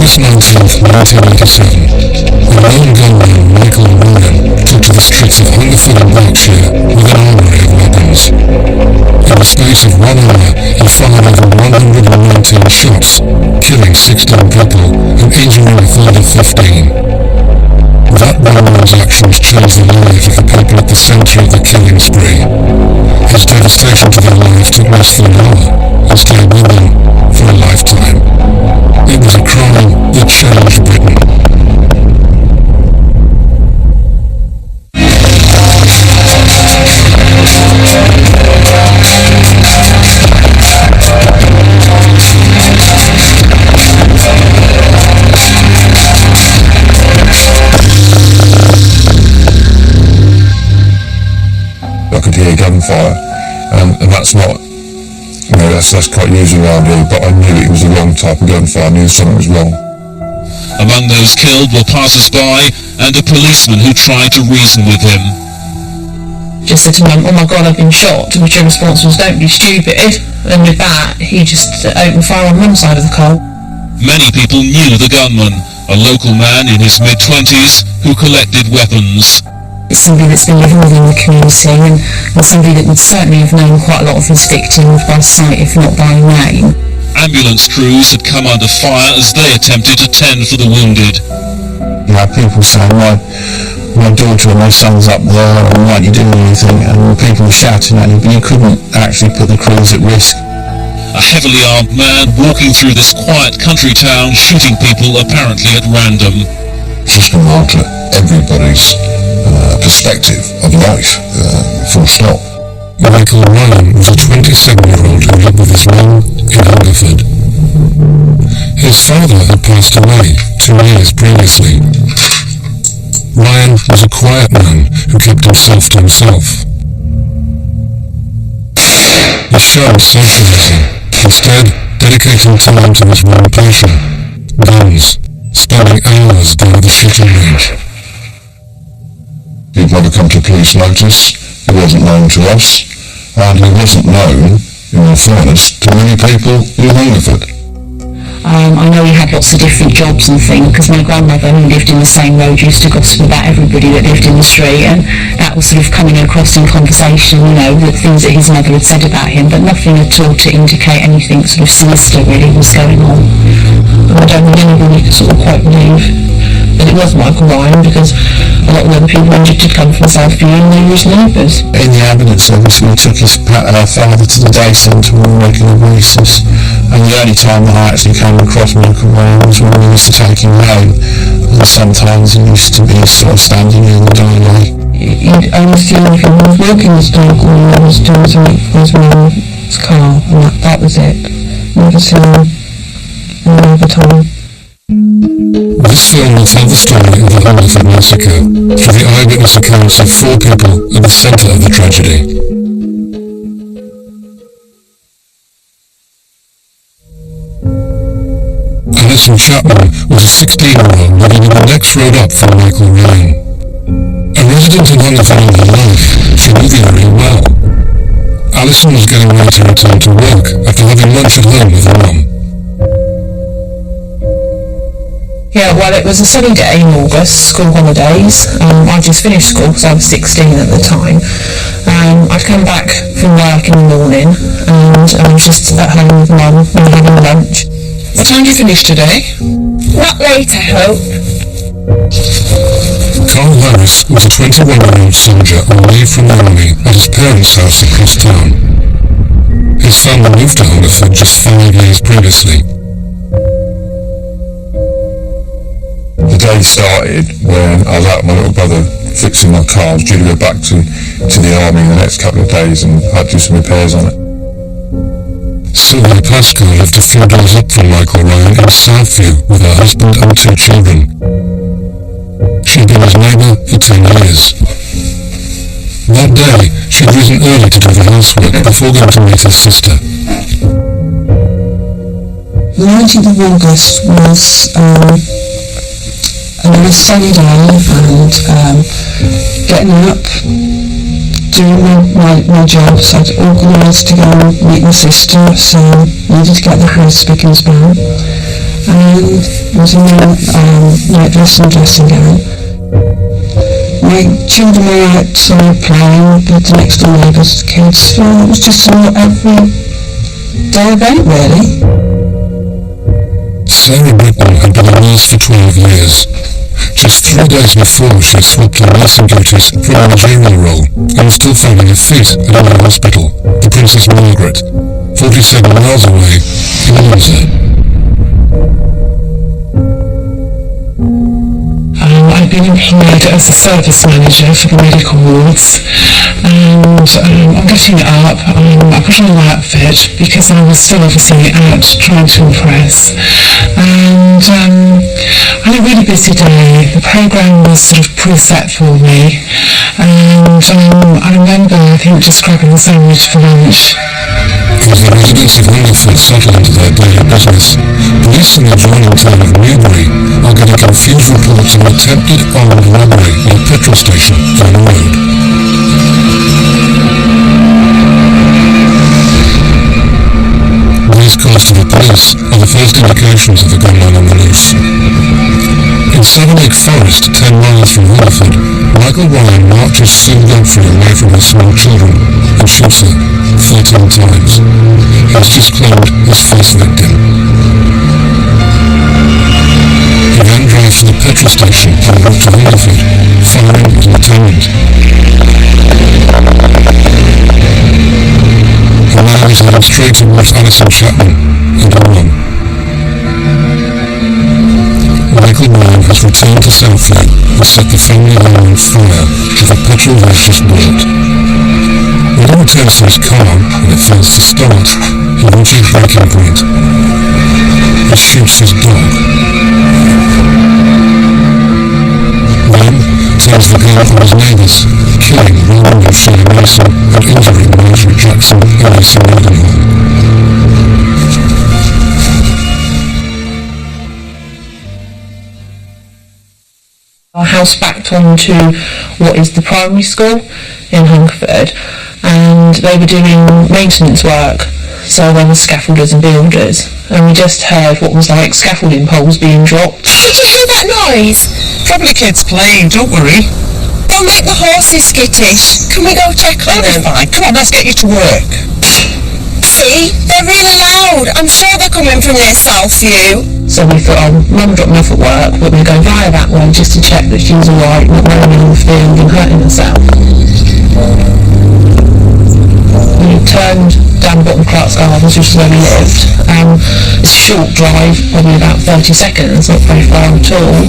August 19th, 1987, a lone gunman, Michael Ryan, took to the streets of Hungerford and Berkshire with an armory of weapons. In the space of 1 hour, he fired over 119 shots, killing 16 people and injuring a further 15. That one man's actions changed the lives of the people at the centre of the killing spree. His devastation to their lives took less than an hour and stayed with them for a lifetime. It was a crime that changed Britain. I could hear gunfire, and that's not, that's quite usual around here, but I knew it was the wrong type of gunfire. I knew something was wrong. Among those killed were passers-by and a policeman who tried to reason with him. Just said to Mum, "Oh my God, I've been shot," to which her response was, "Don't be stupid." And with that, he just opened fire on Mum's side of the car. Many people knew the gunman, a local man in his mid-20s who collected weapons. It's somebody that's been living within the community and somebody that would certainly have known quite a lot of his victims by sight, if not by name. Ambulance crews had come under fire as they attempted to tend for the wounded. You had people saying, my daughter and my son's up there, and why aren't you doing anything? And people were shouting at you, but you couldn't actually put the crews at risk. A heavily armed man walking through this quiet country town, shooting people apparently at random. Just going to alter everybody's perspective of life, full stop. Michael Ryan was a 27-year-old who lived with his mum in Hungerford. His father had passed away 2 years previously. Ryan was a quiet man who kept himself to himself. He shunned socialising, instead dedicating time to his one passion, guns, spending hours down at the shooting range. He'd never come to police notice, he wasn't known to us, and he wasn't known, in all fairness, to many people in Hungerford. I know he had lots of different jobs and things, because my grandmother, who lived in the same road, used to gossip about everybody that lived in the street, and that was sort of coming across in conversation, the things that his mother had said about him, but nothing at all to indicate anything sort of sinister really was going on. And I don't think anybody sort of quite believe that it was Michael Ryan, because a lot of other people wanted to come from South View and they were his neighbours. In the ambulance service, we took his father to the day centre on a regular basis, and the only time that I actually came across Michael Ryan was when we used to take him home, and sometimes he used to be sort of standing in the doorway. I was the only thing he was walking his dog when I was doing something for his mum's car, and that was it. Never seen him any other time. This film will tell the story of the Hungerford Massacre through the eyewitness accounts of 4 people at the centre of the tragedy. Alison Chapman was a 16-year-old living in the next road up from Michael Ryan. A resident in Hungerford all her life, she knew the area well. Alison was getting ready to return to work after having lunch at home with her mum. Yeah, well, it was a sunny day in August, school holidays. I just finished school because I was 16 at the time. I'd come back from work in the morning and I was just at home with Mum and having lunch. What time did you finish today? Not late, I hope. Carl Harris was a 21-year-old soldier on leave from the army at his parents' house across town. His family moved to Hungerford just 5 years previously. The day started when I was out with my little brother fixing my car. I was due to go back to the army in the next couple of days and had to do some repairs on it. Sylvia Pascoe lived a few doors up from Michael Ryan in Southview with her husband and 2 children. She'd been his neighbour for 10 years. That day, she'd risen early to do the housework before going to meet her sister. The 19th of August was another sunny day and getting up, doing my job, so I'd organised to go and meet my sister, so needed to get the house spick and span. and was in my night dressing gown. My children were out playing with the next door neighbours' kids, so it was just an every day event really. Sarah Britton had been a nurse for 12 years. Just 3 days before, she had swapped her nursing duties for a managerial role and was still finding her feet at another hospital, the Princess Margaret, 47 miles away in Windsor. I've been employed as a service manager for the medical wards, and I'm getting up. I put on my outfit because I was still obviously out trying to impress, and I had a really busy day. The programme was sort of preset for me, and I remember, I think, just grabbing a sandwich for lunch. As the residents of Hungerford settle into their daily business, police in the adjoining town of Newbury are getting confused reports of an attempted armed robbery at a petrol station down the road. These calls to the police are the first indications of a gunman on the loose. In Savernake Forest, 10 miles from Hungerford, Michael Ryan marches Sue Godfrey away from her small children and shoots her 13 times. He has just claimed his first victim. He then drives to the petrol station en route to Hungerford, firing his lieutenant. And now he's heading straight towards Alison Chapman and Oran. Michael Ryan has returned to Southview and set the family home on fire with the petrol they've just bought. When he returns to his car and it fails to start, he reaches breaking point. He shoots his dog. Then turns the gun on his neighbours, killing Roland and Shirley Mason and injuring Marjorie Jackson and Lisa Rodenhall. Our house backed onto what is the primary school in Hungerford, and they were doing maintenance work, so there were scaffolders and builders, and we just heard what was like scaffolding poles being dropped. Did you hear that noise? Probably kids playing, don't worry. They'll make the horses skittish. Can we go check on them? Fine, come on, let's get you to work. See, they're really loud. I'm sure they're coming from near Southview. So we thought, Mum dropped me off at work, but we'd go via that way just to check that she was alright, not running in the field and hurting herself. We turned down the bottom of Clark's Gardens, which is where we lived. It's a short drive, probably about 30 seconds, not very far at all.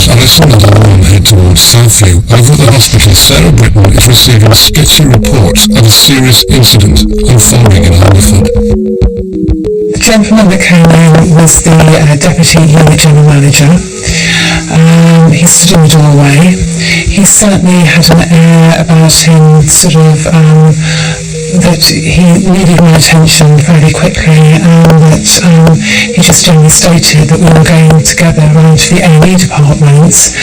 Alison and Oran head towards Southview. Over at the hospital, Sarah Britton is receiving sketchy reports of a serious incident unfolding in Hungerford. The gentleman that came in was the Deputy Unit General Manager. He stood in the doorway. He certainly had an air about him, sort of, that he needed my attention fairly quickly, and that he just generally stated that we were going together around to the A&E departments,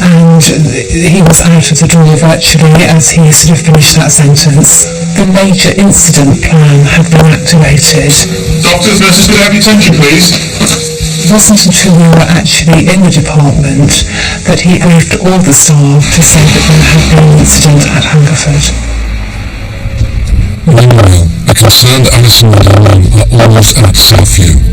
and he was out of the door virtually as he sort of finished that sentence. The major incident plan had been activated. Doctors, nurses, could I have your attention, please? It wasn't until we were actually in the department that he briefed all the staff to say that there had been an incident at Hungerford. Meanwhile, the concerned Alison and Oran are almost at Southview.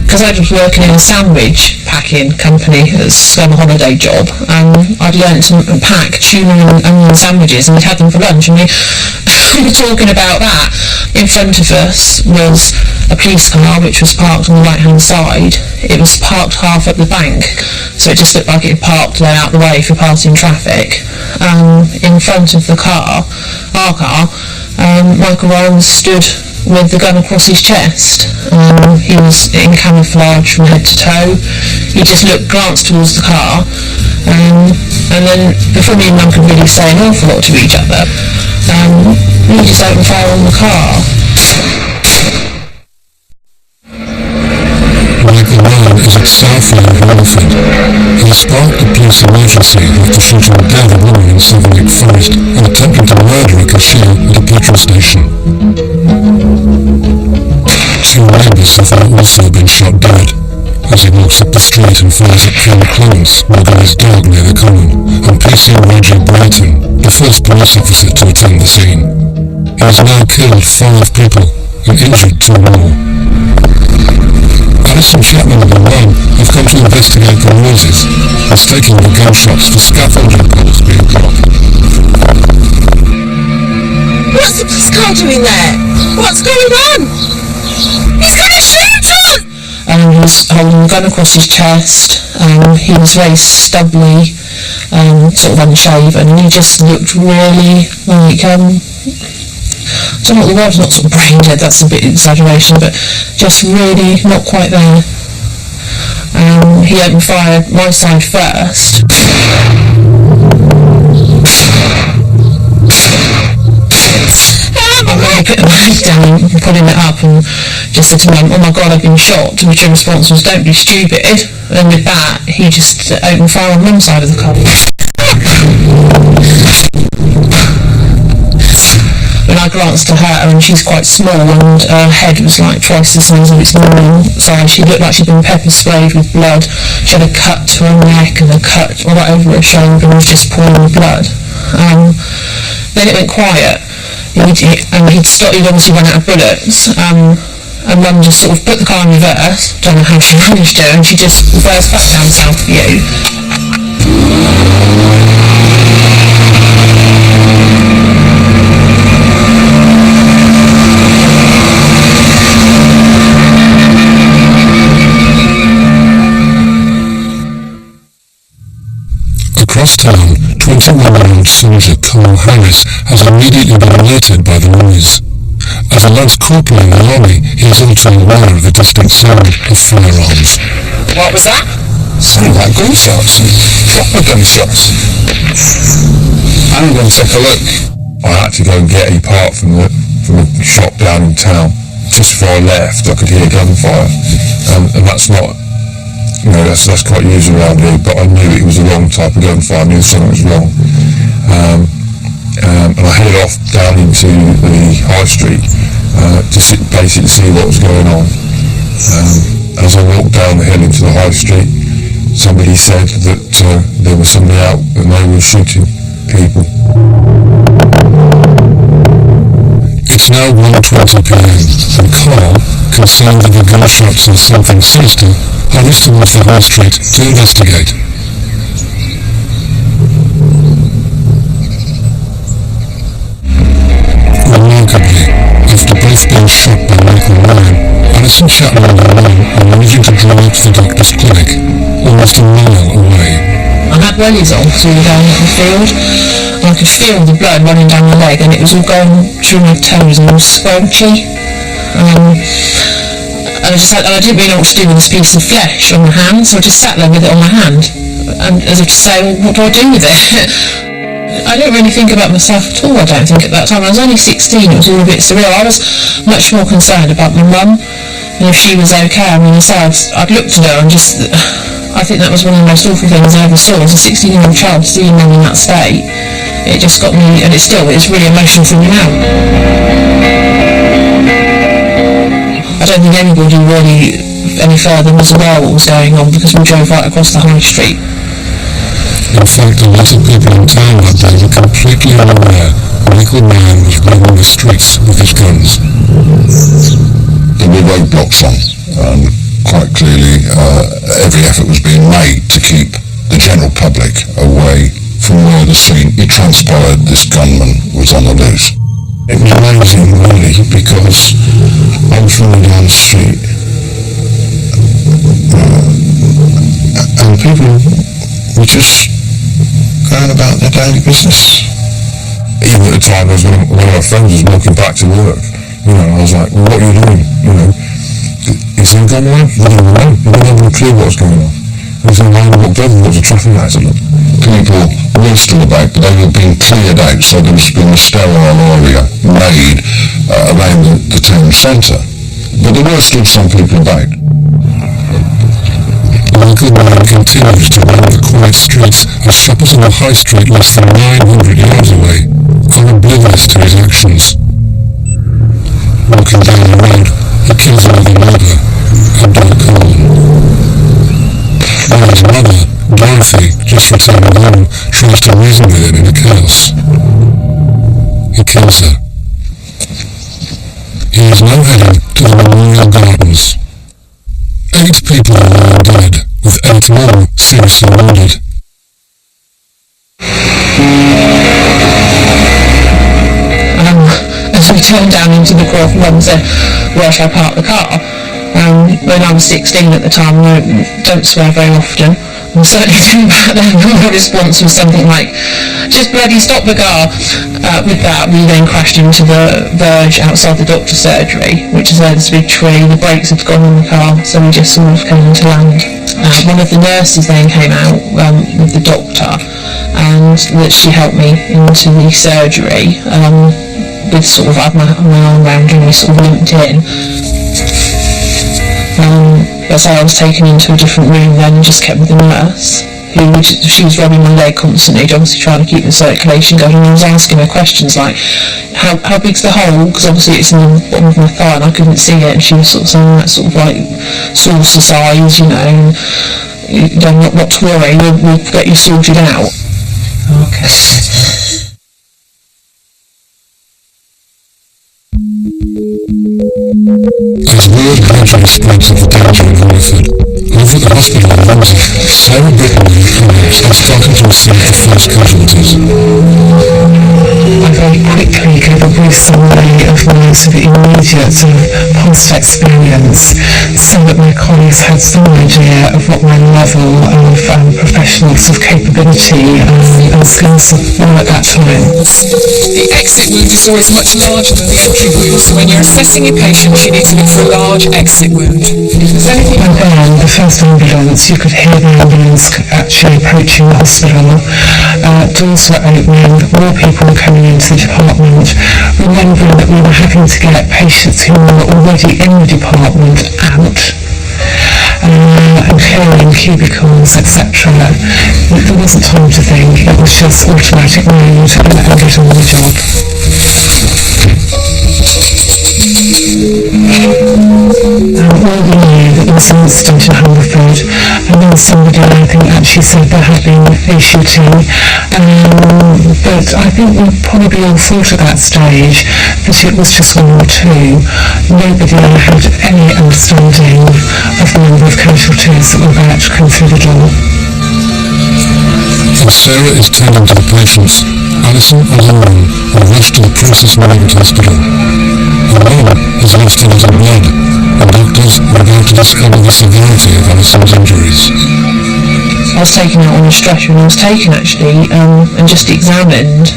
Because I was working in a sandwich packing company as a summer holiday job, I'd learnt to pack tuna and onion sandwiches, and we'd had them for lunch, and we were talking about that. In front of us was a police car which was parked on the right hand side. It was parked half up the bank, so it just looked like it had parked there out the way for passing traffic. In front of the car, our car, Michael Ryan stood with the gun across his chest. He was in camouflage from head to toe. He just glanced towards the car, and then before me and Mum could really say an awful lot to each other, he just opened fire on the car. Michael Ryan is southland of Hungerford. He sparked the police emergency after shooting a dead woman in Southern Forest and attempting to murder a cashier at a petrol station. Two neighbours have now also been shot dead as he walks up the street and fires at Ken Clements walking his dog near the common, and PC Roger Brighton, the first police officer to attend the scene. He has now killed 5 people and injured 2 more. Alison Chapman and the mum have come to investigate the noises, mistaking the gunshots for scaffolding poles being dropped. What's the police car doing there? What's going on? He's gonna shoot us! He was holding a gun across his chest. He was very stubbly, sort of unshaven, and he just looked really like, I don't know what the word, not sort of brain dead, that's a bit exaggeration, but just really not quite there. He opened fire my side first. I put the knife down and pulling it up and just said to him, "Oh my God, I've been shot," to which the response was, "Don't be stupid." And with that, he just opened fire on one side of the car. And I glanced at her, and she's quite small, and her head was like twice the size of its normal size. She looked like she'd been pepper sprayed with blood. She had a cut to her neck and a cut right over her shoulder, and was just pouring blood. Then it went quiet. He'd obviously run out of bullets, and Mum just sort of put the car in reverse. Don't know how she managed to, and she just reversed back down South View. Across town, 21-year-old soldier Carl Harris has immediately been alerted by the noise. As a lance corporal in the army, he is all too aware of the distant sound of firearms. What was that? Sounded like gunshots. Proper gunshots. I'm going to take a look. I had to go and get a part from the shop down in town. Just before I left, I could hear gunfire. And that's not... that's quite usual around here, but I knew it was the wrong type of gunfire. I knew something was wrong. And I headed off down into the high street to basically see what was going on. As I walked down the hill into the high street, somebody said that there was somebody out and they were shooting people. It's now 1:20 p.m. and Carl, concerned that the gunshots are something sinister, hurries towards the high street to investigate. Remarkably, after both being shot by Michael Ryan, Alison Chapman and her mum are managing to drive to the doctor's clinic, almost a mile away. I had wellies on through down at the field, and I could feel the blood running down my leg, and it was all going through my toes and it was squelchy. And I didn't really know what to do with this piece of flesh on my hand, so I just sat there with it on my hand, and as if to say, well, what do I do with it? I didn't really think about myself at all, I don't think, at that time. I was only 16, it was all a bit surreal. I was much more concerned about my mum, and if she was okay. I mean, I'd looked at her and just... I think that was one of the most awful things I ever saw. As a 16-year-old child, to see your mum in that state, it just got me, and it's really emotional for me now. I don't think anybody really any further was aware what was going on, because we drove right across the high street. In fact, a lot of people in town that day were completely unaware Michael Mann was roaming the streets with his guns. There were roadblocks on, and quite clearly every effort was being made to keep the general public away from where the scene. It transpired this gunman was on the loose. It was amazing, really, because I was running down the street and people were just going about their daily business. Even at the time, one of my friends was walking back to work. I was like, well, what are you doing? Is there a gun around? You didn't even know. You didn't have a clue what was going on. There was a line walked over, there was a traffic accident. People were still about, but they were being cleared out, so there was being a sterile area made around the town centre. But there were still some people about. local man continues to roam the quiet streets as shoppers on the high street less than 900 yards away are oblivious to his actions. Walking down the road, he kills another neighbour, Abdul Khan. While his mother, Dorothy, just returning home, tries to reason with him in the chaos. He kills her. He is now heading to the Memorial Gardens. 8 people are lying dead, with 8 more seriously wounded. As we turned down into the Croft, Mum said, "Where shall I park the car?" When I was 16 at the time, I don't swear very often. I certainly didn't back then. My response was something like, "Just bloody stop the car." With that, we then crashed into the verge outside the doctor's surgery, which is where there's a big tree. The brakes had gone on the car, so we just sort of came into land. One of the nurses then came out with the doctor, and that she helped me into the surgery. With sort of, I had my arm around her and we sort of linked in. But so I was taken into a different room then and just kept with the nurse, she was rubbing my leg constantly, obviously trying to keep the circulation going, and I was asking her questions like, how big's the hole, because obviously it's in the bottom of my thigh and I couldn't see it, and she was sort of saying that sort of like saucer size, you know, and not to worry, we'll get you sorted out. Okay. As word gradually spreads of the danger in Hungerford, over at the hospital in London, Sarah Britton and her colleagues are starting to receive the first casualties. I very quickly gave a brief summary of my sort of immediate sort of past experience, so that my colleagues had some idea of what my level of professional sort of capability and skills were at that time. The exit wound is always much larger than the entry wound, so when you're assessing your patient, you need to look for a large exit wound. If there's anything... And then the first ambulance, you could hear the ambulance actually approaching the hospital. Doors were opening, more people were coming into the department, remembering that we were having to get patients who were already in the department out, and clearing cubicles, etc. There wasn't time to think, it was just automatic mode and get on with the job. Well, we knew that there was an incident in Hungerford, and then somebody, I think, actually said there had been a shooting, but I think we probably all thought at that stage that it was just 1 or 2. Nobody had any understanding of the number of casualties that were about to come through the door. As Sarah is tending to the patients, Alison and Lauren are rushed to the Princess Margaret Hospital. Lauren has lost a lot of blood, and doctors are about to discover the severity of Alison's injuries. I was taken out on a stretcher, and I was taken actually and just examined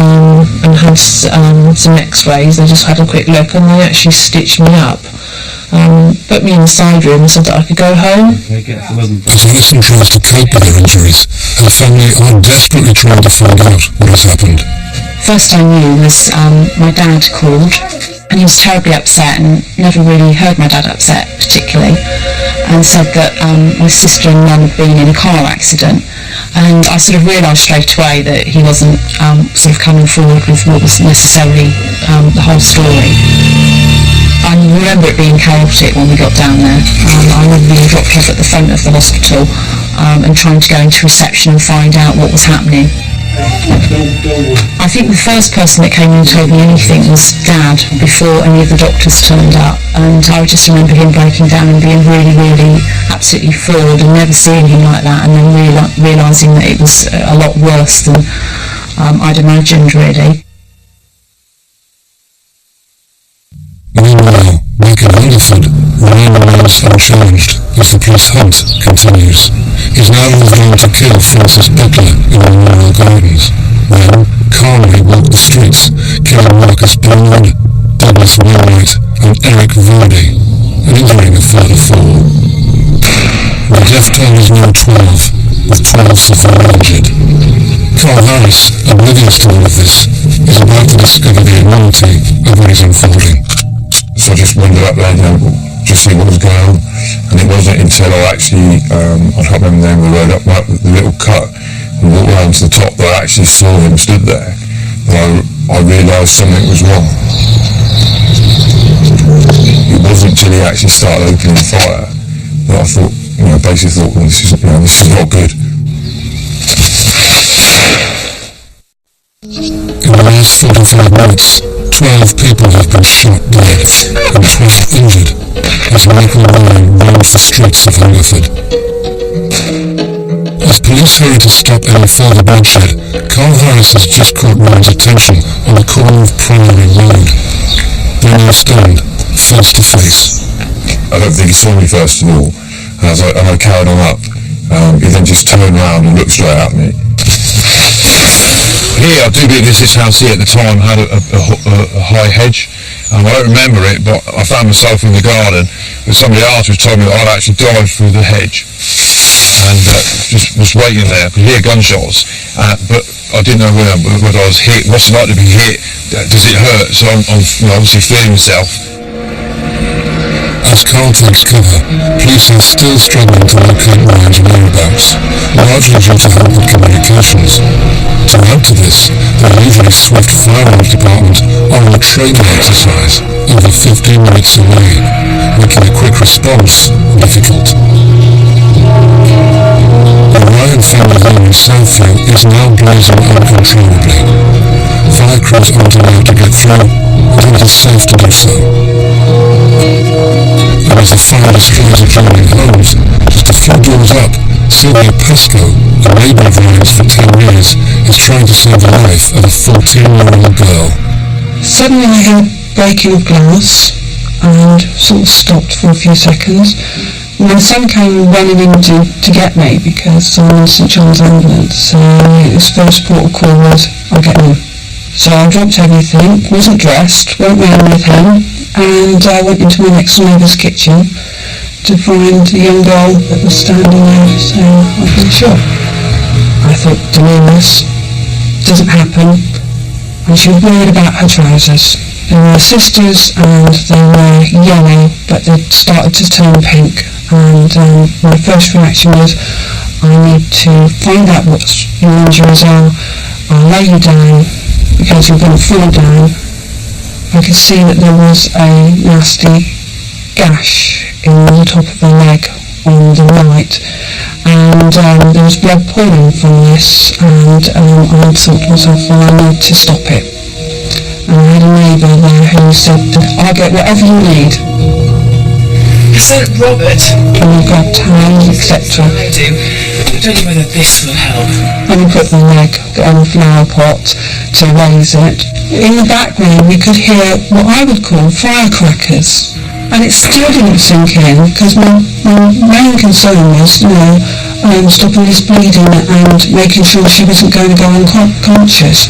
and had some x-rays. They just had a quick look and they actually stitched me up. Put me in the side room and said that I could go home. As Alison tries to cope with her injuries, her family are desperately trying to find out what has happened. First I knew was my dad called, and he was terribly upset, and never really heard my dad upset particularly, and said that my sister and mum had been in a car accident, and I sort of realised straight away that he wasn't sort of coming forward with what was necessarily the whole story. I remember it being chaotic when we got down there. I remember being dropped off at the front of the hospital and trying to go into reception and find out what was happening. I think the first person that came in and told me anything was Dad, before any of the doctors turned up, and I just remember him breaking down and being really, really absolutely floored and never seeing him like that, and then realising that it was a lot worse than I'd imagined, really. Meanwhile, back in Hungerford, Ryan remains unchanged as the police hunt continues. He's now moved on to kill Francis Butler in the Memorial Gardens, then calmly walk the streets, killing Marcus Bernard, Douglas Wainwright and Eric Vardy, and injuring a further 4. The death toll is now 12, with 12 severely injured. Carl Harris, oblivious to all of this, is about to discover the enormity of what is unfolding. So I just went up there, you know, to see what was going on. And it wasn't until I actually, I can't remember the name of the road, up the little cut, and walked round to the top that I actually saw him stood there. And I realised something was wrong. It wasn't until he actually started opening fire that I thought, basically thought, well, this is not good. In the last 45 minutes, 12 people have been shot dead and 12 injured as Michael Ryan roams the streets of Hungerford. As police hurry to stop any further bloodshed, Carl Harris has just caught Ryan's attention on the corner of Priory Road. They now stand face to face. I don't think he saw me first of all, and I carried on up. He then just turned around and looked straight at me. Here, I do believe this house here at the time had a high hedge. I don't remember it, but I found myself in the garden with somebody afterwards told me that I'd actually dived through the hedge and just was waiting there. I could hear gunshots, but I didn't know whether I was hit. What's it like to be hit? Does it hurt? So I'm obviously feeling myself. As Carl takes cover, police are still struggling to locate Ryan's whereabouts, largely due to halted communications. To add to this, the usually swift firearms department are on a training exercise over 15 minutes away, making a quick response difficult. The Ryan family home in Southview is now blazing uncontrollably. Fire crews aren't allowed to get through, and it is safe to do so. And as the fire destroys adjoining homes, just a few doors up, Sylvia Pascoe, a neighbour of Ryan's for 10 years, is trying to save the life of a 14-year-old girl. Suddenly I heard breaking of glass and sort of stopped for a few seconds. My son came running in to get me because I'm in St John's ambulance, so his first port of call was, I'll get him. So I dropped everything, wasn't dressed, went round with him, and I went into my next neighbour's kitchen to find a young girl that was standing there saying, I've been shot. I thought, Dolores, doesn't happen. And she was worried about her trousers. They were sisters and they were yellow, but they started to turn pink. And my first reaction was, I need to find out what your injuries are. I'll lay you down because you're going to fall down. I could see that there was a nasty gash in the top of her leg on the right, and there was blood pouring from this, and I thought to myself, well, I need to stop it. And I had a neighbour there who said, I'll get whatever you need. So, Robert, And we grabbed towels, etc. I do. I don't know whether this will help. And we put the leg on the flower pot to raise it. In the background we could hear what I would call firecrackers. And it still didn't sink in, because my main concern was, stopping this bleeding and making sure she wasn't going to go unconscious.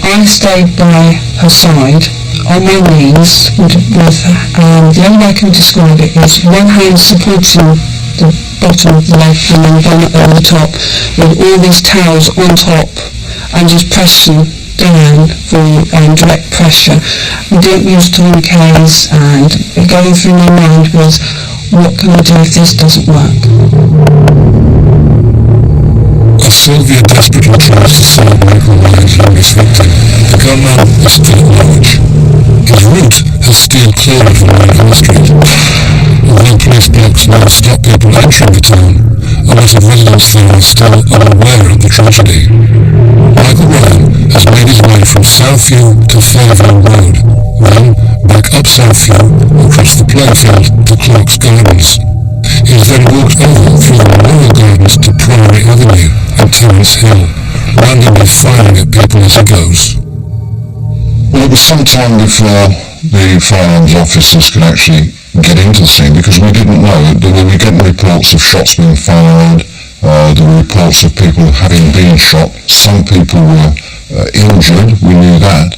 I stayed by her side, on my knees, with the only way I can describe it is one hand supporting the bottom of the leg and then one over the top, with all these towels on top, and just pressing down for direct pressure. We didn't use tourniquets, and going through my mind was, what can I do if this doesn't work? As Sylvia desperately tries to save Michael Ryan's youngest victim, the gunman is still at large. His route has steered clear of Ryan High Street. Although police blocks now stop people entering the town, a lot of residents there are still unaware of the tragedy. Michael Ryan has made his way from Southview to Fairview Road, then back up Southview, across the playing field to Clark's Gardens. He has then walked over through the Memorial Gardens to Priory Avenue and Terrace Hill, randomly firing at people as he goes. Well, it was some time before the firearms officers could actually get into the scene, because we didn't know. We were getting reports of shots being fired, there were reports of people having been shot. Some people were injured, we knew that.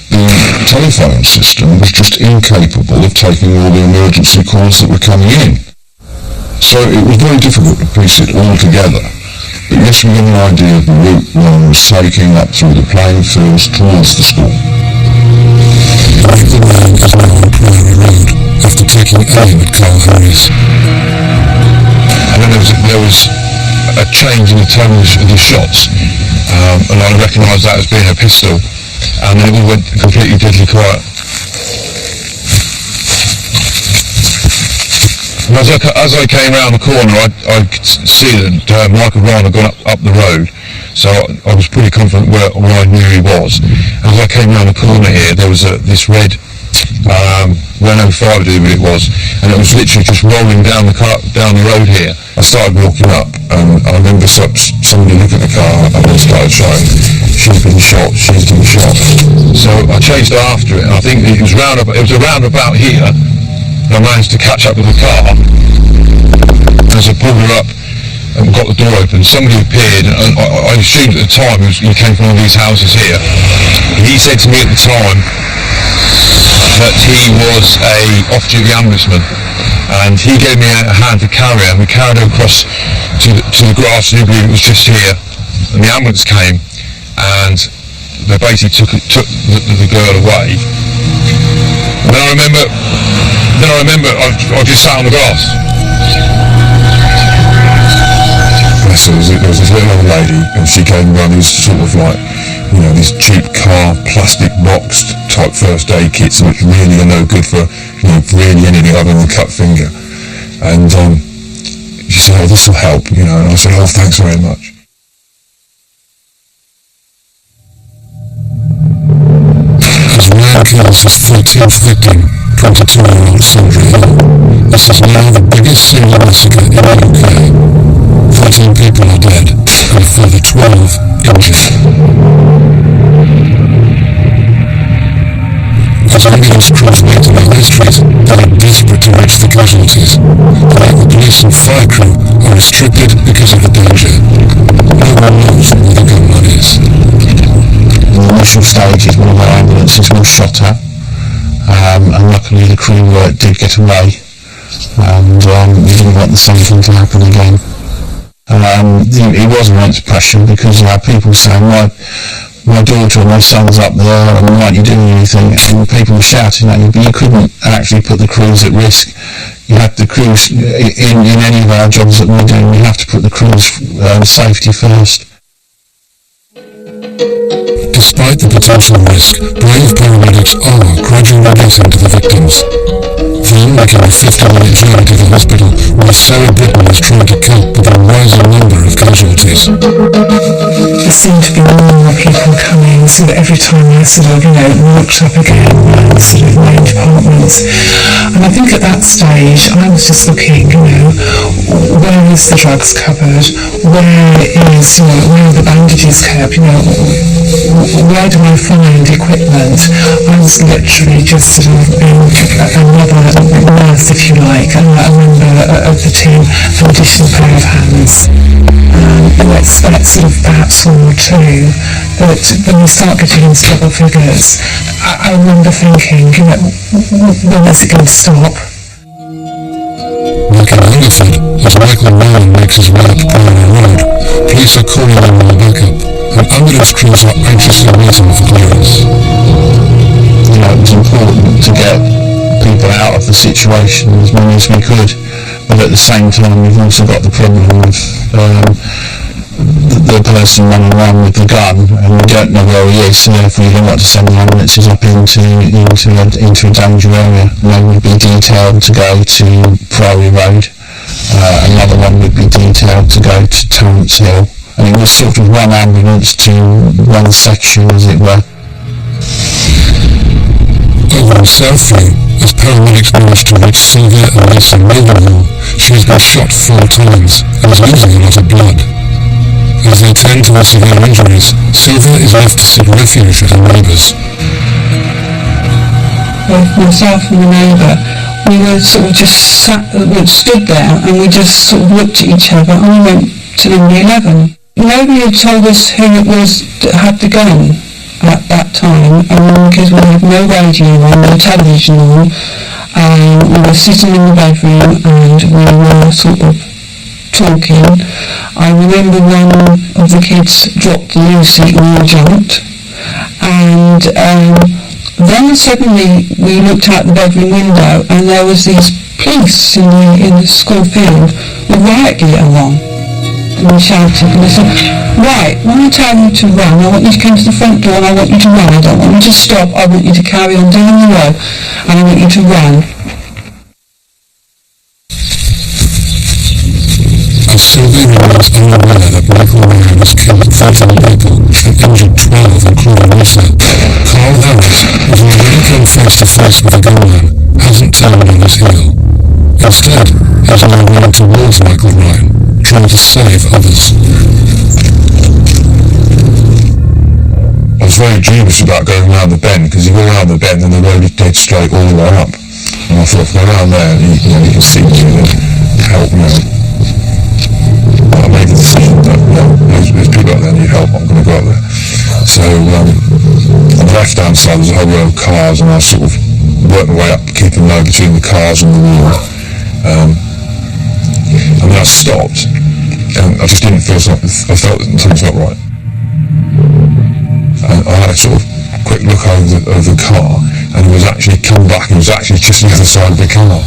The telephone system was just incapable of taking all the emergency calls that were coming in. So it was very difficult to piece it all together. But yes, we got an idea of the route one was taking up through the playing fields towards the school. Michael Ryan is now on Priory Road, after taking aim at Carl Harris. And then there was a change in the tone of the shots, and I recognised that as being a pistol, and then it all went completely deadly quiet. And as I came round the corner, I could see that Michael Ryan had gone up the road, so I was pretty confident where I knew he was. And as I came round the corner here, there was this red Renault 5, I believe it was, and it was literally just rolling down the road here. I started walking up, and I remember somebody looking at the car, and they started shouting, "She's been shot, she's been shot." So I chased after it, and I think it was around about here, and I managed to catch up with the car. And as I pulled her up and got the door open, somebody appeared, and I assumed at the time he came from one of these houses here. And he said to me at the time that he was a off-duty ambulanceman, and he gave me a hand to carry her, and we carried her across to the grass, and I believe it was just here, and the ambulance came, and they basically took the girl away. And then I remember I just sat on the grass. There was this little old lady, and she came around these sort of like, these cheap car plastic boxed type first aid kits, which really are no good for really anything other than a cut finger. And she said, "Oh, this will help," and I said, "Oh, thanks very much." As Ryan kills his 13th victim, 22-year-old Sandra Hill, this is now the biggest single massacre in the UK. 13 people are dead, and a further 12 injured. As ambulance crews wait in the high street, they are desperate to reach the casualties. Like the police and fire crew are restricted because of the danger. No one knows where the gunman is. In the initial stages, one of our ambulances was shot at, and luckily the crew did get away, and we didn't want the same thing to happen again. It was immense pressure because you had people saying, my daughter and my son's up there, and why aren't you doing anything? And people were shouting at you, but you couldn't actually put the crews at risk. You had the crews, in any of our jobs that we're doing, we have to put the crews' safety first. Despite the potential risk, brave paramedics are gradually getting to the victims. Then, making a 15-minute journey to the hospital where Sarah Britton is trying to cope with a rising number of casualties. There seemed to be more and more people coming, so that every time I walked up again around the main departments. And I think at that stage, I was just looking, where is the drugs cupboard? Where are the bandages kept? Where do I find equipment? I was literally just being another nurse, if you like, and a member of the team, an additional pair of hands. You expect perhaps one or two, but when you start getting into double figures, I remember thinking, when is it going to stop? Like in Hungerford, as Michael Ryan makes his way up Priory Road, police are calling in more backup, and ambulance crews are anxiously waiting for clearance. It was important to get people out of the situation as many as we could, but at the same time we've also got the problem of the person running around with the gun, and we don't know where he is, so if we don't want to send the ambulances up into a danger area, one would be detailed to go to Priory Road, another one would be detailed to go to Torrance Hill, and it was sort of one ambulance to one section, as it were. Over in Southview, as paramedics managed to reach Sylvia and Lisa Ravenhall, she has been shot 4 times and is losing a lot of blood. As they tend to her severe injuries, Sylvia is left to seek refuge at her neighbours. Both myself and the neighbour, we were sort of just stood there, and we just sort of looked at each other, and we went to number 11. Nobody had told us who it was that had the gun at that time, because we had no radio on, no television on. We were sitting in the bedroom and we were sort of talking. I remember one of the kids dropped the loo seat and we jumped, and Then suddenly we looked out the bedroom window and there was these police in the school field with riot gear on. And we shouted and they said, right, when I tell you to run, I want you to come to the front door and I want you to run. I don't want you to stop, I want you to carry on down the road and I want you to run. As Sylvie remains unaware that Michael Ryan has killed 13 people and injured 12, including Lisa, Carl Harris, who's already come face to face with a gunman, hasn't turned on his heel. Instead, he's now running towards Michael Ryan, trying to save others. I was very dubious about going around the bend, because you go around the bend and the road is dead straight all the way up. And I thought, if I go around there, you can see me and help me out. I made the decision that, there's people out there that need help, I'm going to go out there. So, on the left-hand side there's a whole row of cars, and I sort of worked my way up, keeping low between the cars and the wall. And then I stopped, and I just didn't feel something, I felt that something's not right. And I had a sort of quick look over the car, and he was actually come back, and he was actually just on the other side of the car.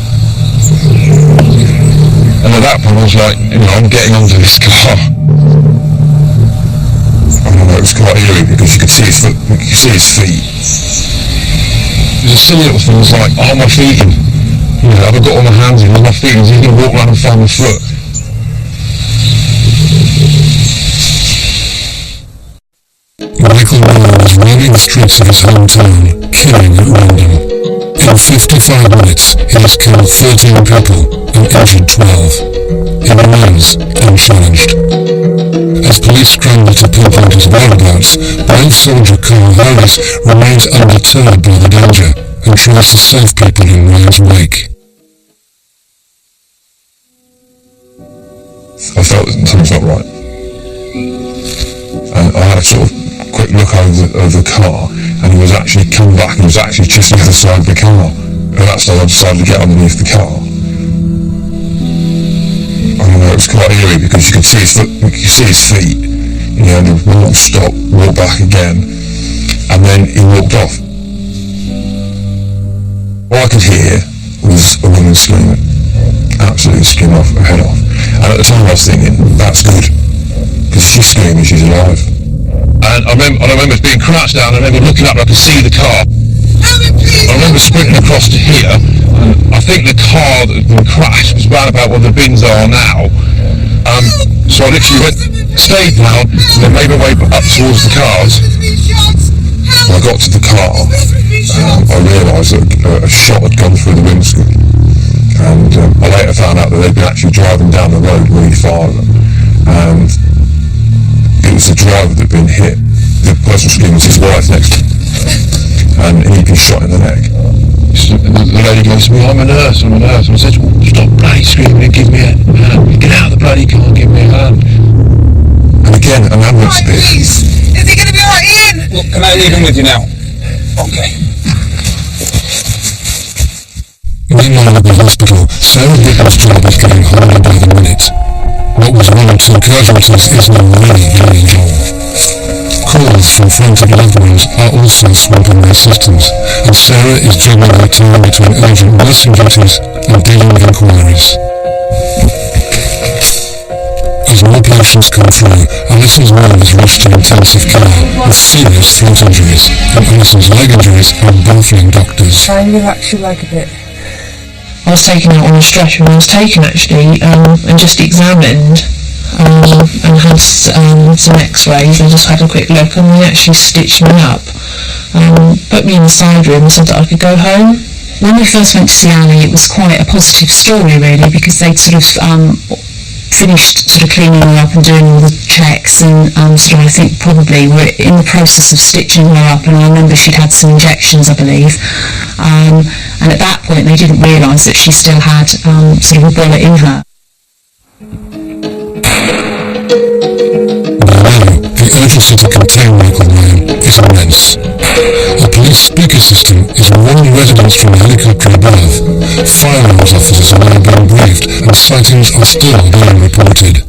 And at that point I was like, I'm getting onto this car. And it was quite eerie because you could see his foot, you could see his feet. It was a silly little thing, it was like, my feet in. Have I got all my hands in, my feet in, he's going to walk around and find my foot. Michael Ryan was roaming the streets of his hometown, killing at random. In 55 minutes, he has killed 13 people and injured 12. He remains unchallenged. As police scramble to pinpoint his whereabouts, brave soldier Carl Harris remains undeterred by the danger and tries to save people in Ryan's wake. I felt that something's not right. And I had a sort of quick look over the car, and he was actually come back, and he was actually just on the other side of the car. And that's why I decided to get underneath the car. It was quite eerie because you could see his foot, you could see his feet. And he walked, stop, walk back again, and then he walked off. All I could hear was a woman screaming, absolutely screaming her head off. And at the time I was thinking, that's good, because she's screaming, she's alive. And I remember being crouched down, and I remember looking up and I could see the car. I remember sprinting across to here, and I think the car that had been crashed was round about where the bins are now. So I literally stayed down, and then made my way up towards the cars. When I got to the car, I realised that a shot had gone through the windscreen. And I later found out that they'd been actually driving down the road really far of them. And it was the driver that had been hit. The person screaming was his wife next to him. And he'd been shot in the neck. The lady goes to me, I'm a nurse. And I said, stop bloody screaming and give me a hand. Get out of the bloody car and give me a hand. And again, an ambulance appeared. Please, is he going to be alright, Ian? Look, can I leave him with you now? Okay. Meanwhile at the hospital, Sarah Whitman's job is getting harder by the minute. What was one or two casualties is now really very long. Calls from friends and loved ones are also swamping their systems, and Sarah is juggling her time between urgent nursing duties and dealing with inquiries. As more patients come through, Alison's mum is rushed to intensive care with serious throat injuries, and Alison's leg injuries are baffling doctors. Try and relax your leg a bit. I was taken out on a stretcher, and I was taken actually and just examined and had some x-rays. I just had a quick look and they actually stitched me up, put me in the side room and said that I could go home. When we first went to see Ali, it was quite a positive story really, because they'd sort of finished sort of cleaning her up and doing all the checks, and sort of I think probably were in the process of stitching her up, and I remember she'd had some injections I believe, and at that point they didn't realise that she still had sort of a bullet in her. The urgency to contain Michael Ryan is immense. A police speaker system is warning residents from a helicopter above. Firearms officers are now being briefed, and sightings are still being reported.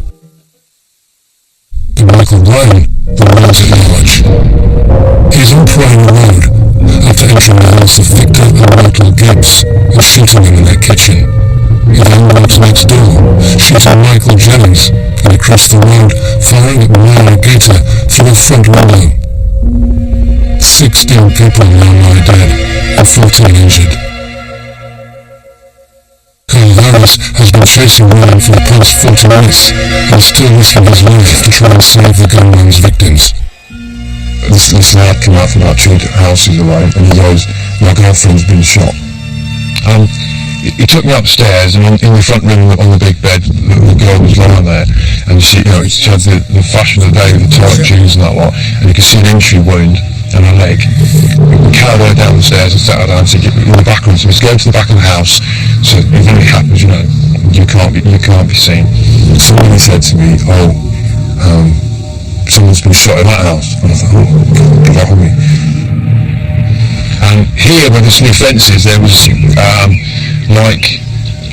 Michael Ryan remains at large. He is on Prime Road after entering the house of Victor and Michael Gibbs and shooting them in their kitchen. He then walks next door, shooting Michael Jennings, and across the road, firing at Mara Gator through a front window. 16 people now lie dead, and 14 injured. Carl Harris has been chasing Ryan for the past 40 minutes, and is still risking his life to try and save the gunman's victims. This lad came out from about 2 houses away, and he goes, "My girlfriend's been shot." He took me upstairs, and in the front room on the big bed, the girl was lying there, and she had the fashion of the day with the tight jeans and that lot, and you could see an entry wound and her leg. We carried her down the stairs and sat her down and said, "Get in the back room." So we go to the back of the house, so if anything happens, you can't be seen. Somebody said to me, someone's been shot in that house. And I thought, oh, God, get off me. And here where this new fence is, there was like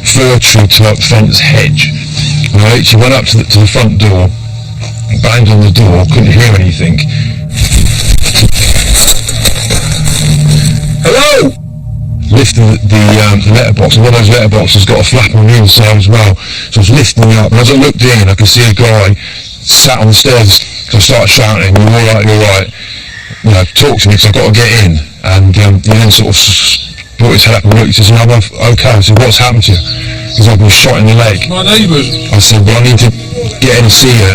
fir tree type fence hedge. And I actually went up to the front door, banged on the door, couldn't hear anything. Hello! Lifting the letterbox, and one of those letterboxes got a flap on the inside as well. So I was lifting it up, and as I looked in, I could see a guy sat on the stairs. So I started shouting, "You're alright, talk to me, because I've got to get in." And he then sort of brought his head up and looked. He says, "No, I'm okay." I said, "What's happened to you?" He said, "I've been shot in the leg." My neighbours. I said, "Well, I need to get in and see you."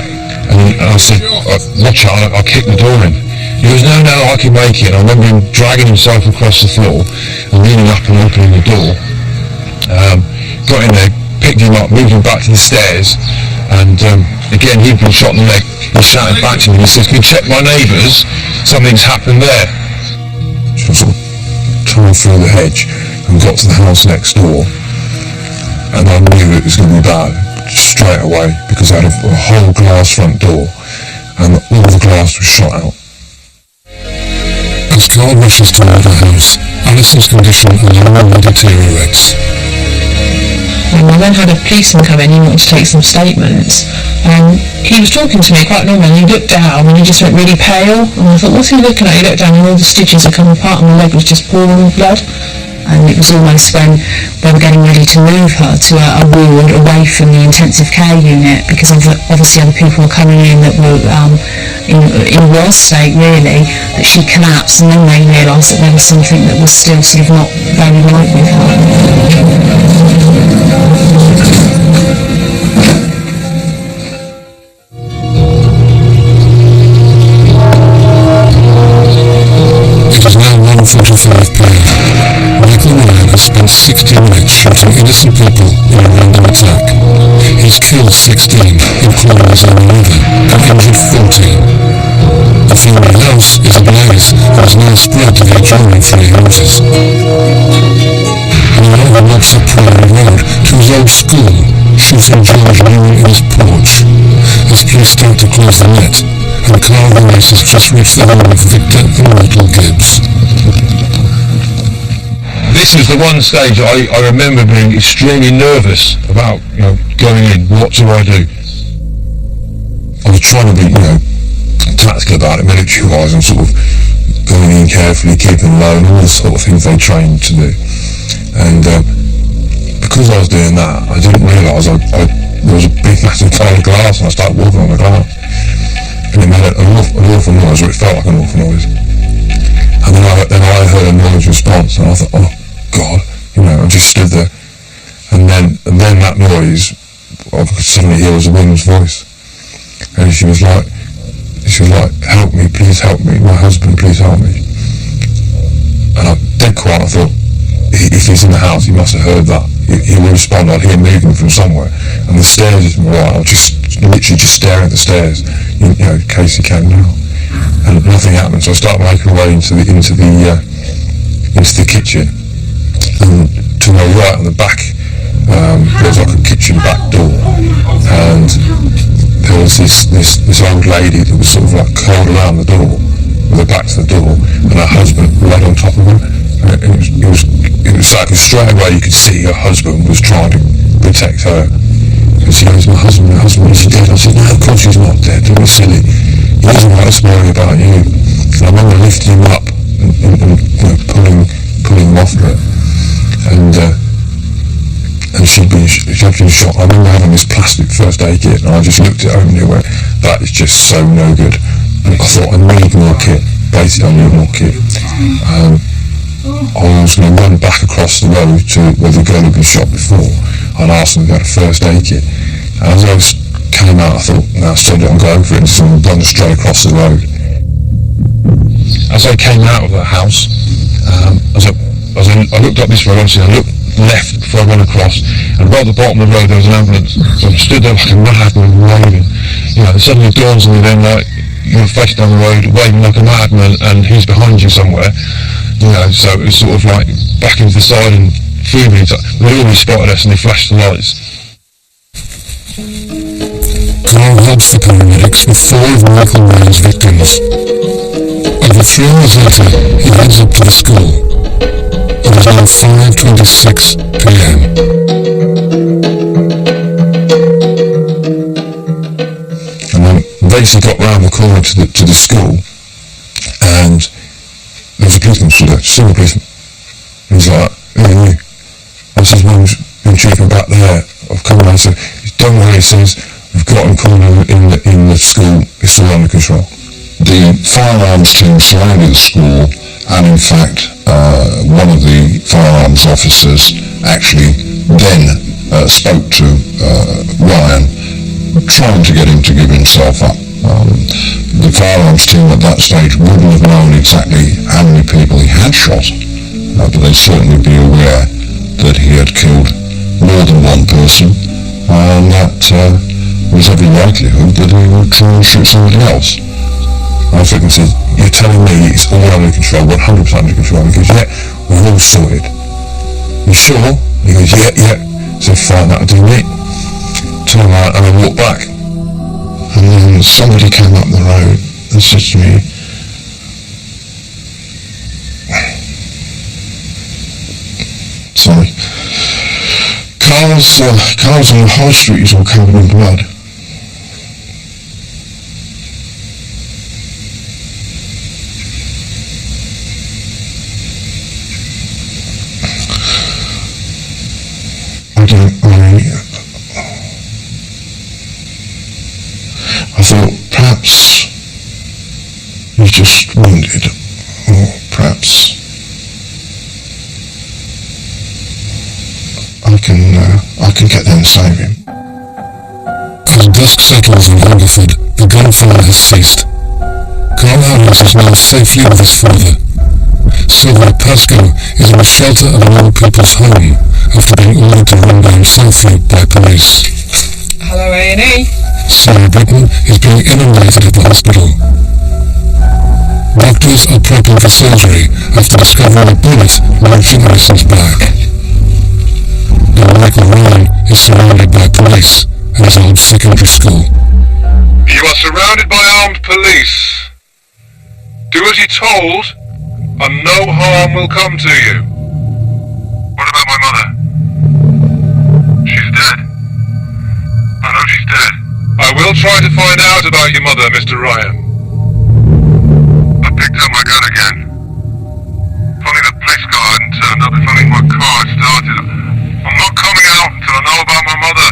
And I said, "Watch out, I'll kick the door in." He goes, no, I can make it. And I remember him dragging himself across the floor and leaning up and opening the door. Got in there, picked him up, moved him back to the stairs, and again, he'd been shot in the leg. He shouted back to me and he says, "Can you check my neighbours? Something's happened there." So I sort of tore through the hedge and got to the house next door, and I knew it was going to be bad straight away, because I had a whole glass front door and all the glass was shot out. As Carl rushes to the house, Alison's condition alarmingly deteriorates. I then had a policeman come in, he wanted to take some statements. He was talking to me quite normally, and he looked down and he just went really pale, and I thought, what's he looking at? He looked down and all the stitches had come apart and the leg was just pouring with blood. And it was almost when they were getting ready to move her to a ward away from the intensive care unit, because obviously other people were coming in that were in worse state really, that she collapsed, and then they realised that there was something that was still sort of not very right with her. It is now 1:45 p.m. Michael Ryan has spent 60 minutes shooting innocent people in a random attack. He's killed 16, including his own mother, and injured 14. The family house is ablaze and has now spread to the adjoining 3 houses. And Ryan walks up Prairie Road to his old school, shooting George Newman in his porch. As police start to close the net, and Carl Harris has just reached the home of Victor and Michael Gibbs. This was the one stage I remember being extremely nervous about, going in. What do I do? I was trying to be, tactical about it, military-wise, and sort of going in carefully, keeping low, and all the sort of things they trained to do. And because I was doing that, I didn't realise there was a big, massive pane of glass, and I started walking on the glass. And it made an awful noise, or it felt like an awful noise. And then I heard a noise response, and I thought, oh God, I just stood there. And then that noise, I could suddenly hear was a woman's voice, and she was like, "Help me, please help me, my husband, please help me." And I dead quiet. I thought, if he's in the house, he must have heard that. He will respond. I'll hear movement from somewhere. And the stairs isn't right. I was literally just staring at the stairs, in case he came down. And nothing happened. So I started making my way into the kitchen. And to my right on the back, there was like a kitchen back door, and there was this old lady that was sort of like curled around the door, with her back to the door, and her husband laid on top of her. And it was like straight away you could see her husband was trying to protect her. And she goes, my husband, is he dead? I said, no, of course he's not dead, don't be silly. He doesn't want us worrying about you. And I remember lifting him up and pulling offer it. And she'd been shot. I remember having this plastic first aid kit, and I just looked at it openly and went, that is just so no good. And I thought, I need more kit. Basically, I need more kit. I was going to run back across the road to where the girl had been shot before and asked them if they had a first aid kit. And as I came out, I thought, no, still don't go over it, and so I'm running straight across the road. As I came out of the house, I looked up this road, obviously I looked left before I went across, and right at the bottom of the road there was an ambulance. So I stood there like a madman waving. You know, it suddenly dawns on me then, like, you're facing down the road waving like a madman and he's behind you somewhere. You know, so it was sort of like backing to the side and fuming. They always spotted us and they flashed the lights. Carl helps the paramedics with 4 of Michael Ryan's victims. Over 3 hours later, he heads up to the school. It is now 5:26 p.m. And then basically got round the corner to the school, and there was a policeman stood there, single policeman. And he's like, who are you? I says, well, I've been checking back there. I've come around and said, don't worry, he says, we've got him cornered in the school, it's all under control. The firearms team surrounded the school, and in fact, one of the firearms officers actually then spoke to Ryan, trying to get him to give himself up. The firearms team at that stage wouldn't have known exactly how many people he had shot, but they'd certainly be aware that he had killed more than one person, and that was every likelihood that he would try and shoot somebody else. I was looking and said, you're telling me it's all under control, 100% under control? He goes, yeah, we're all sorted. You sure? He goes, yeah. I said, fine, that'll do me. Turn around and I walked back. And then somebody came up the road and said to me, sorry, Carl's on the high street, he's all covered in blood. I thought perhaps he's just wounded, or perhaps I can get there and save him. As dusk settles in Hungerford, the gunfire has ceased. Carl Harris is now safely with his father. Sylvia Pascoe is in the shelter of an old people's home after being ordered to run down Southfield by police. Hello, A&E. Sarah Britton is being inundated at the hospital. Doctors are prepping for surgery after discovering a bullet lodged in Allison's back. Now Michael Ryan is surrounded by police at his old secondary school. You are surrounded by armed police. Do as you're told, and no harm will come to you. What about my mother? She's dead. I know she's dead. I will try to find out about your mother, Mr. Ryan. I picked up my gun again. If only the police car hadn't turned up, if only my car had started. I'm not coming out until I know about my mother.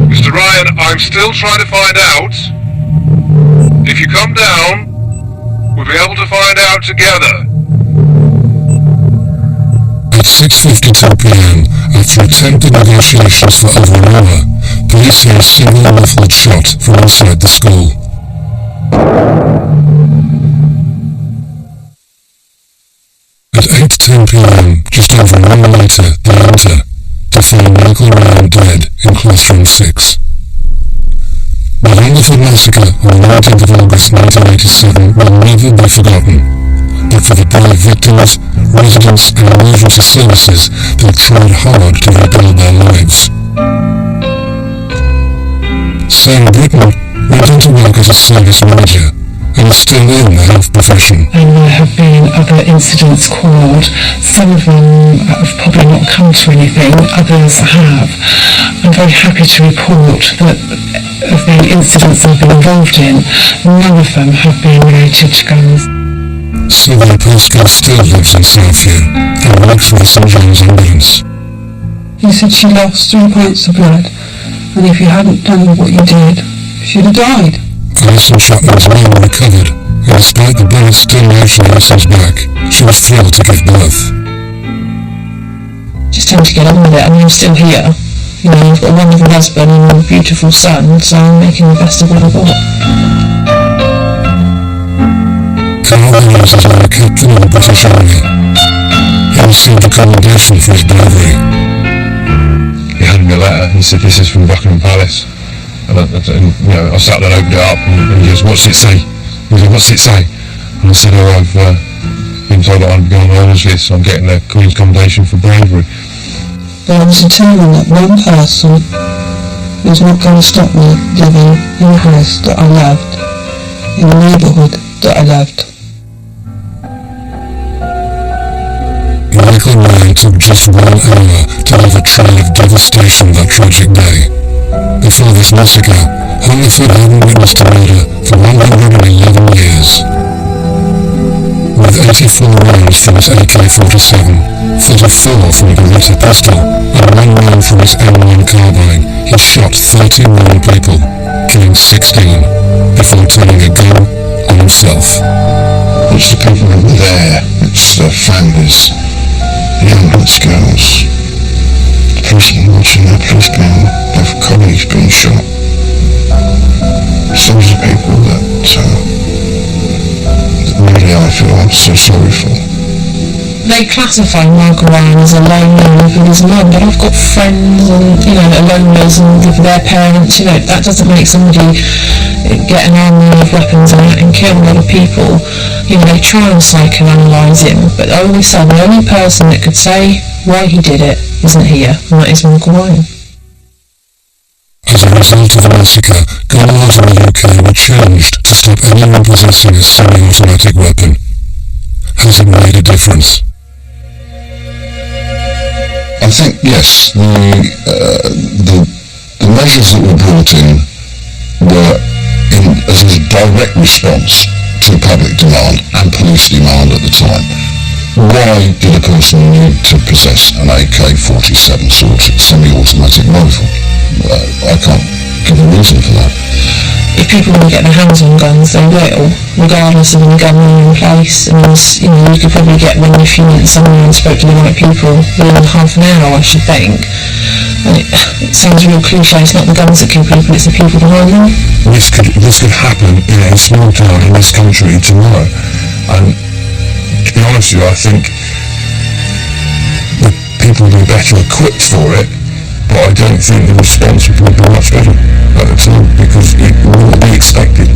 Mr. Ryan, I'm still trying to find out. If you come down, we'll be able to find out together. At 6:52 p.m, after attempted negotiations for over an hour, police hear a single muffled shot from inside the school. At 8:10 p.m, just over an hour later, they enter to find Michael Ryan dead in classroom 6. The Hungerford Massacre on the 19th of August 1987 will never be forgotten, but for the brave victims, residents and emergency services that tried hard to rebuild their lives. Sarah Britton went on to work as a service manager and is still in the health profession. And there have been other incidents called. Some of them have probably not come to anything, others have. I'm very happy to report that of the incidents I've been involved in, none of them have been related to guns. Sylvia Pascal still lives in Southview and works for the St John's Ambulance. He said she lost 3 pints of blood, and if you hadn't done what you did, she'd have died. Alison Chapman's mum recovered, and despite the bullets still lodged in Alison's back, she was thrilled to give birth. Just time to get on with it. I mean, I'm still here. You know, I've got a wonderful husband and a beautiful son, so I'm making the best of what I've got. Carl Williams is now a captain in the British Army. He received a commendation for his bravery. He handed me a letter. He said, "This is from Buckingham Palace." And I sat there and opened it up, and he goes, "What's it say?" He said, "What's it say?" And I said, "Oh, I've been told that I'm going on the honours list, so I'm getting the Queen's Commendation for bravery." But I was determined that one person was not going to stop me living in the house that I loved, in the neighbourhood that I loved. Michael Ryan took just 1 hour to leave a trail of devastation that tragic day. Before this massacre, Hungerford hadn't witnessed a murder for 111 years. With 84 rounds from his AK-47, 34 from a Beretta pistol, and 1 round from his M1 carbine, he shot 31 people, killing 16, before turning a gun on himself. It's the people who were there, it's their families, the ambulance girls, the policemen watching their their colleagues being shot. It's those are people that really I feel so sorry for. They classify Michael Ryan as a loner with his mum, but I've got friends and, loners and with their parents, that doesn't make somebody get an army of weapons and kill a lot of people. They try and psychoanalyse him, but I always say the only person that could say why he did it isn't here, and that is Michael Ryan. As a result of the massacre, gun laws in the UK were changed to stop anyone possessing a semi-automatic weapon. Has it made a difference? I think, yes, the measures that were brought in were as a direct response to public demand and police demand at the time. Why did a person need to possess an AK-47 sort of semi-automatic rifle? I can't give a reason for that. If people want to get their hands on guns, they will, regardless of the gun in place. And you could probably get one if you went somewhere and spoke to the right people within half an hour, I should think. And it sounds real cliche, it's not the guns that kill people, it's the people behind them. This could happen in a small town in this country tomorrow. And to be honest with you, I think the people will be better equipped for it, but I don't think the response would be much better at the time, because it wouldn't be expected.